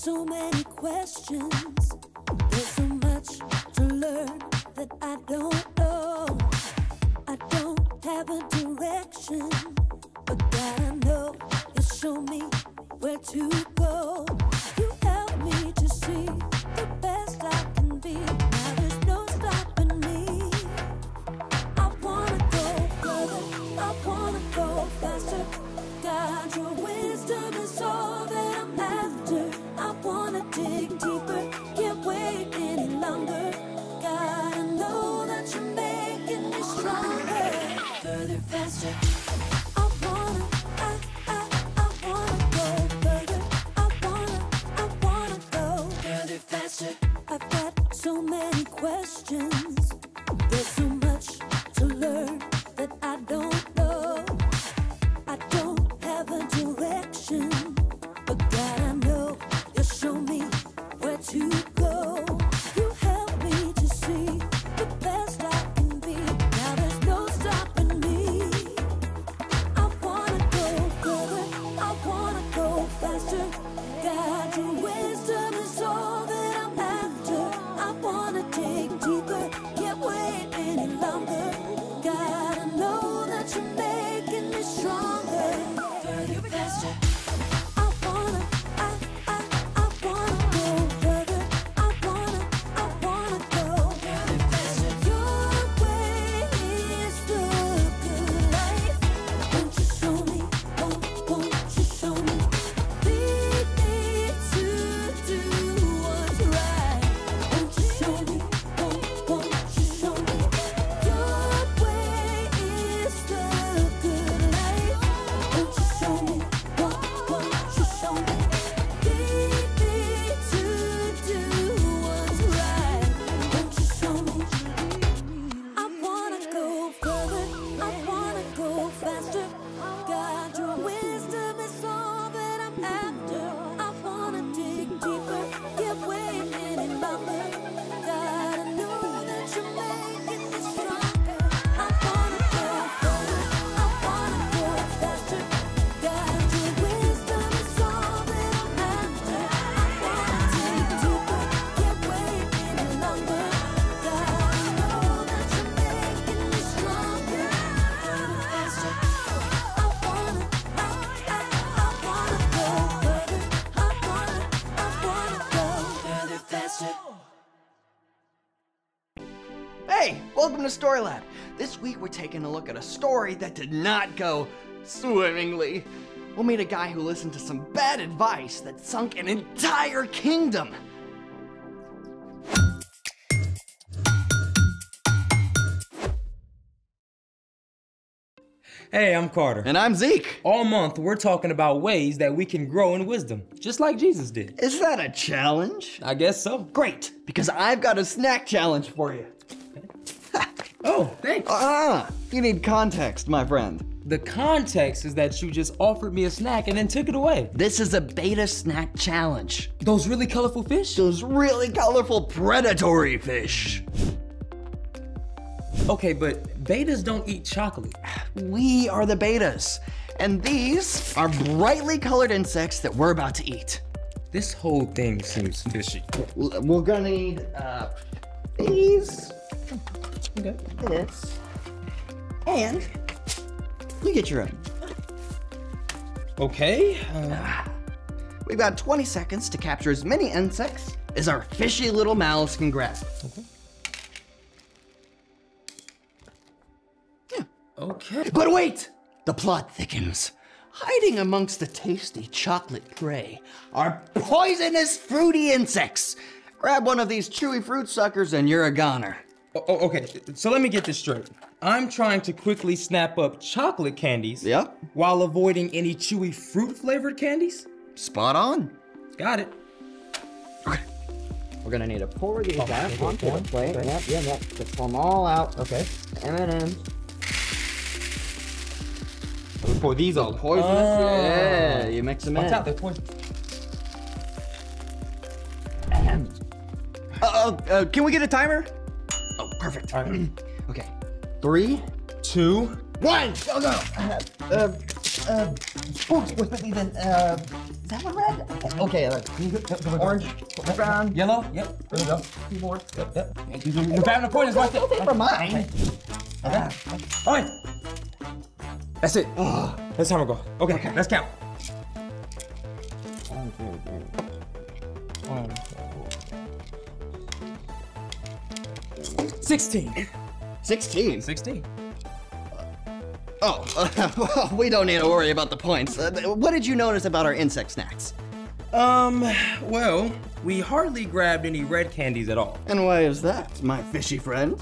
so many questions. There's so much to learn that I don't know. I don't have a direction, but God, I know you show me where to go. You help me to see the best I can be. Now there's no stopping me. I wanna go further, I wanna go faster. God, your wisdom is all that I'm after. I wanna dig deeper, can't wait any longer. God, I know that you're making me stronger. Further, faster. I wanna go further. I wanna go further, faster. I've got so many questions. There's so much to learn that I don't know. I don't have a direction, but God, I know you'll show me where to go. You help me to see the best I can be. Now there's no stopping me. I wanna go further, I wanna go faster. God, your wisdom is all that I'm after. I wanna dig deeper, can't wait any longer. God, I know that you're making me stronger. Further, faster. I wanna go further. I wanna go further, faster. Your way is the good life. Won't you show me? Won't you show me? Lead me to do what's right. Won't you show me? Won't you show me? Your way is the good life. Won't you show me? Won't you show me? Lead me to do what's right. Won't you show me? I wanna go further, I wanna go faster. God, your wisdom is all that I'm after. I wanna dig deeper, can't wait any longer. God, I know that you're making me stronger. I wanna go further, I wanna go faster. God, your wisdom is all that I'm after. I wanna dig deeper, can't wait any longer. God, I know that you're making me stronger. Faster. I wanna go further. I wanna go further, faster. Hey, welcome to Story Lab. This week we're taking a look at a story that did not go swimmingly. We'll meet a guy who listened to some bad advice that sunk an entire kingdom. Hey, I'm Carter. And I'm Zeke. All month, we're talking about ways that we can grow in wisdom, just like Jesus did. Is that a challenge? I guess so. Great, because I've got a snack challenge for you. Oh, thanks. You need context, my friend. The context is that you just offered me a snack and then took it away. This is a beta snack challenge. Those really colorful fish? Those really colorful predatory fish. Okay, but betas don't eat chocolate. We are the betas, and these are brightly colored insects that we're about to eat. This whole thing seems fishy. We're gonna need these, Okay. this, and you get your own. Okay. We've got 20 seconds to capture as many insects as our fishy little mouths can grasp. Okay. But wait! The plot thickens. Hiding amongst the tasty chocolate prey are poisonous fruity insects. Grab one of these chewy fruit suckers and you're a goner. Okay, so let me get this straight. I'm trying to quickly snap up chocolate candies. Yep. While avoiding any chewy fruit-flavored candies? Spot on. Got it. Okay. We're gonna need to pour these out onto the plate. Okay. Yep. Just pull them all out. Okay. M&M's. We pour these all. Poisonous? Yeah, you mix them in. Watch out, they're poison. Can we get a timer? Oh, perfect. All right. Okay. 3, 2, 1, go, go. Spooks with me then, that one red? Okay, orange, brown. Yellow? Yep. There we go. 2 more. Yep. You're grabbing the pointers right there. Never mind. Okay. All right. That's it. That's how we go. Okay, let's count. 16. 16. 16. Oh, we don't need to worry about the points. What did you notice about our insect snacks? Well, we hardly grabbed any red candies at all. And why is that, my fishy friend?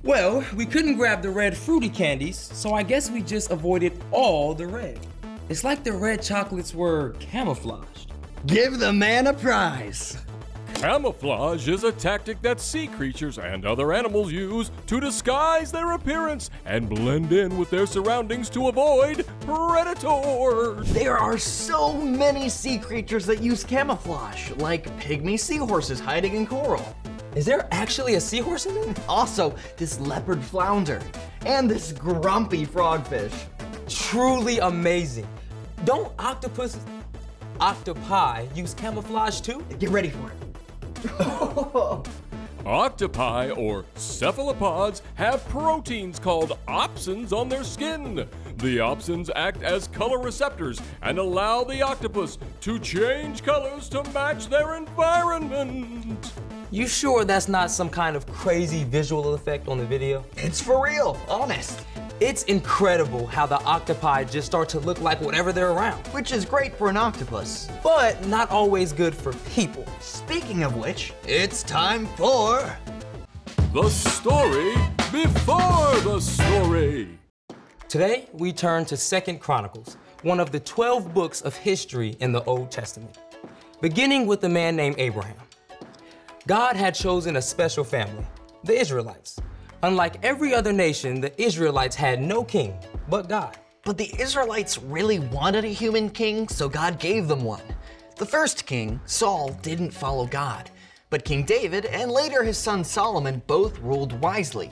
Well, we couldn't grab the red fruity candies, so I guess we just avoided all the red. It's like the red chocolates were camouflaged. Give the man a prize. Camouflage is a tactic that sea creatures and other animals use to disguise their appearance and blend in with their surroundings to avoid predators. There are so many sea creatures that use camouflage, like pygmy seahorses hiding in coral. Is there actually a seahorse in there? Also, this leopard flounder, and this grumpy frogfish. Truly amazing. Don't octopi use camouflage too? Get ready for it. Octopi, or cephalopods, have proteins called opsins on their skin. The opsins act as color receptors and allow the octopus to change colors to match their environment. You sure that's not some kind of crazy visual effect on the video? It's for real, honest. It's incredible how the octopi just start to look like whatever they're around, Which is great for an octopus. but not always good for people. Speaking of which, it's time for... The story before the story. Today, we turn to 2 Chronicles, one of the 12 books of history in the Old Testament, beginning with a man named Abraham. God had chosen a special family, the Israelites. Unlike every other nation, the Israelites had no king but God. But the Israelites really wanted a human king, so God gave them one. The first king, Saul, didn't follow God. But King David and later his son Solomon both ruled wisely.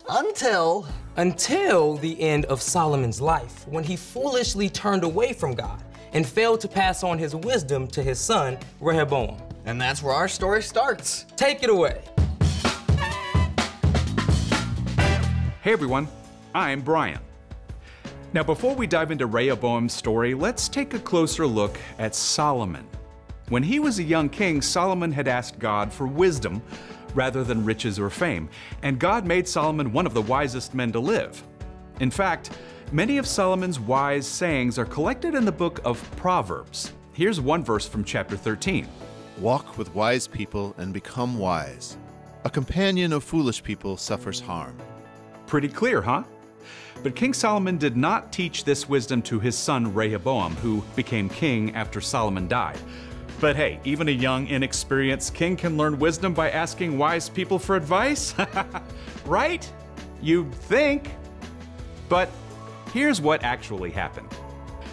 Until Until the end of Solomon's life, when he foolishly turned away from God and failed to pass on his wisdom to his son, Rehoboam. And that's where our story starts. Take it away. Hey everyone, I'm Brian. Now before we dive into Rehoboam's story, let's take a closer look at Solomon. When he was a young king, Solomon had asked God for wisdom rather than riches or fame, and God made Solomon one of the wisest men to live. In fact, many of Solomon's wise sayings are collected in the book of Proverbs. Here's one verse from chapter 13. Walk with wise people and become wise. A companion of foolish people suffers harm. Pretty clear, huh? But King Solomon did not teach this wisdom to his son Rehoboam, who became king after Solomon died. But hey, even a young, inexperienced king can learn wisdom by asking wise people for advice? Right? You'd think. But here's what actually happened.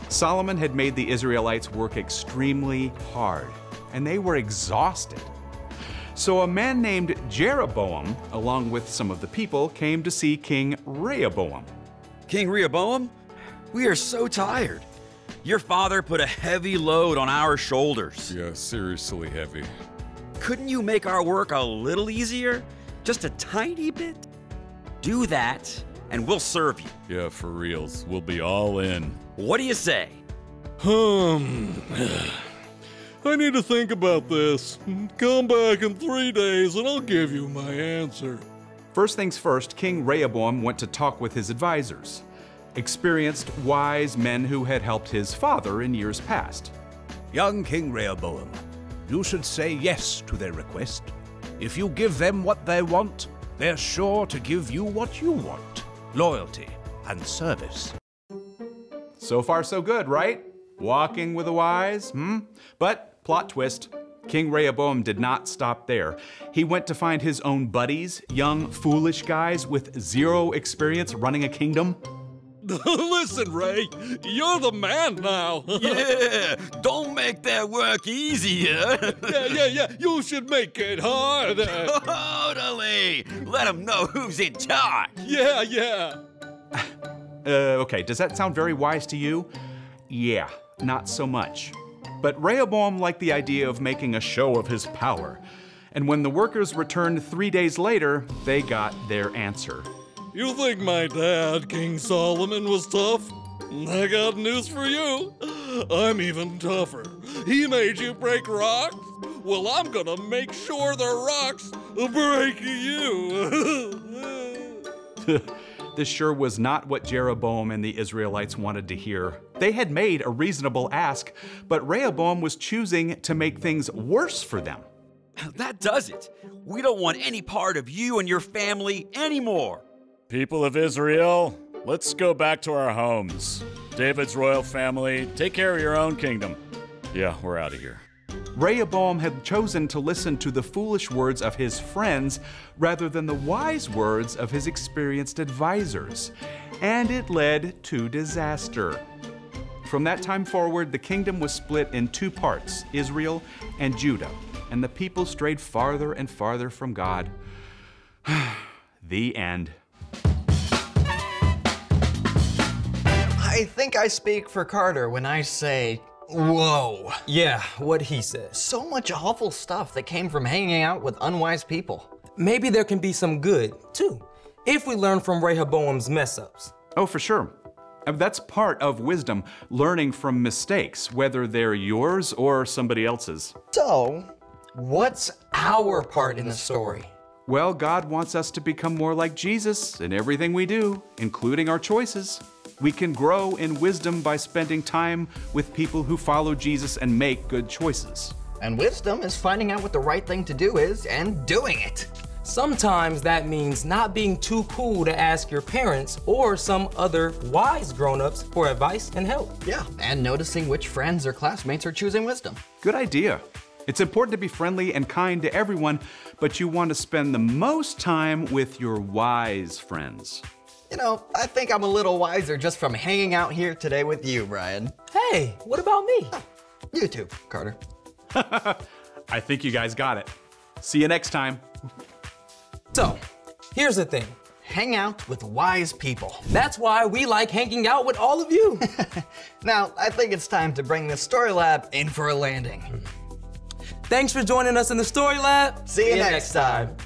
Solomon had made the Israelites work extremely hard, and they were exhausted. So a man named Jeroboam, along with some of the people, came to see King Rehoboam. King Rehoboam, we are so tired. Your father put a heavy load on our shoulders. Yeah, seriously heavy. Couldn't you make our work a little easier? Just a tiny bit? Do that, and we'll serve you. Yeah, for reals. We'll be all in. What do you say? I need to think about this. Come back in 3 days and I'll give you my answer. First things first, King Rehoboam went to talk with his advisors, experienced, wise men who had helped his father in years past. Young King Rehoboam, you should say yes to their request. If you give them what they want, they're sure to give you what you want. Loyalty and service. So far so good, right? Walking with the wise, But plot twist, King Rehoboam did not stop there. He went to find his own buddies, young, foolish guys with zero experience running a kingdom. Listen, Ray, you're the man now. Yeah, don't make their work easier. Yeah, you should make it harder. Totally. Let them know who's in charge. Yeah. Okay, does that sound very wise to you? Yeah, not so much. But Rehoboam liked the idea of making a show of his power. And when the workers returned 3 days later, they got their answer. You think my dad, King Solomon, was tough? I got news for you. I'm even tougher. He made you break rocks? Well, I'm gonna make sure the rocks break you. This sure was not what Jeroboam and the Israelites wanted to hear. They had made a reasonable ask, but Rehoboam was choosing to make things worse for them. That does it. We don't want any part of you and your family anymore. People of Israel, let's go back to our homes. David's royal family, take care of your own kingdom. Yeah, we're out of here. Rehoboam had chosen to listen to the foolish words of his friends rather than the wise words of his experienced advisors, and it led to disaster. From that time forward, the kingdom was split in two parts, Israel and Judah, and the people strayed farther and farther from God. The end. I think I speak for Carter when I say, whoa. Yeah, what he says. So much awful stuff that came from hanging out with unwise people. Maybe there can be some good, too, if we learn from Rehoboam's mess-ups. Oh, for sure. That's part of wisdom, learning from mistakes, whether they're yours or somebody else's. So, what's our part in the story? Well, God wants us to become more like Jesus in everything we do, including our choices. We can grow in wisdom by spending time with people who follow Jesus and make good choices. And wisdom is finding out what the right thing to do is and doing it. Sometimes that means not being too cool to ask your parents or some other wise grown-ups for advice and help. Yeah, and noticing which friends or classmates are choosing wisdom. Good idea. It's important to be friendly and kind to everyone, but you want to spend the most time with your wise friends. You know, I think I'm a little wiser just from hanging out here today with you, Brian. Hey, what about me? You too, Carter. I think you guys got it. See you next time. So, here's the thing. Hang out with wise people. That's why we like hanging out with all of you. Now, I think it's time to bring the Story Lab in for a landing. Thanks for joining us in the Story Lab. See you next time.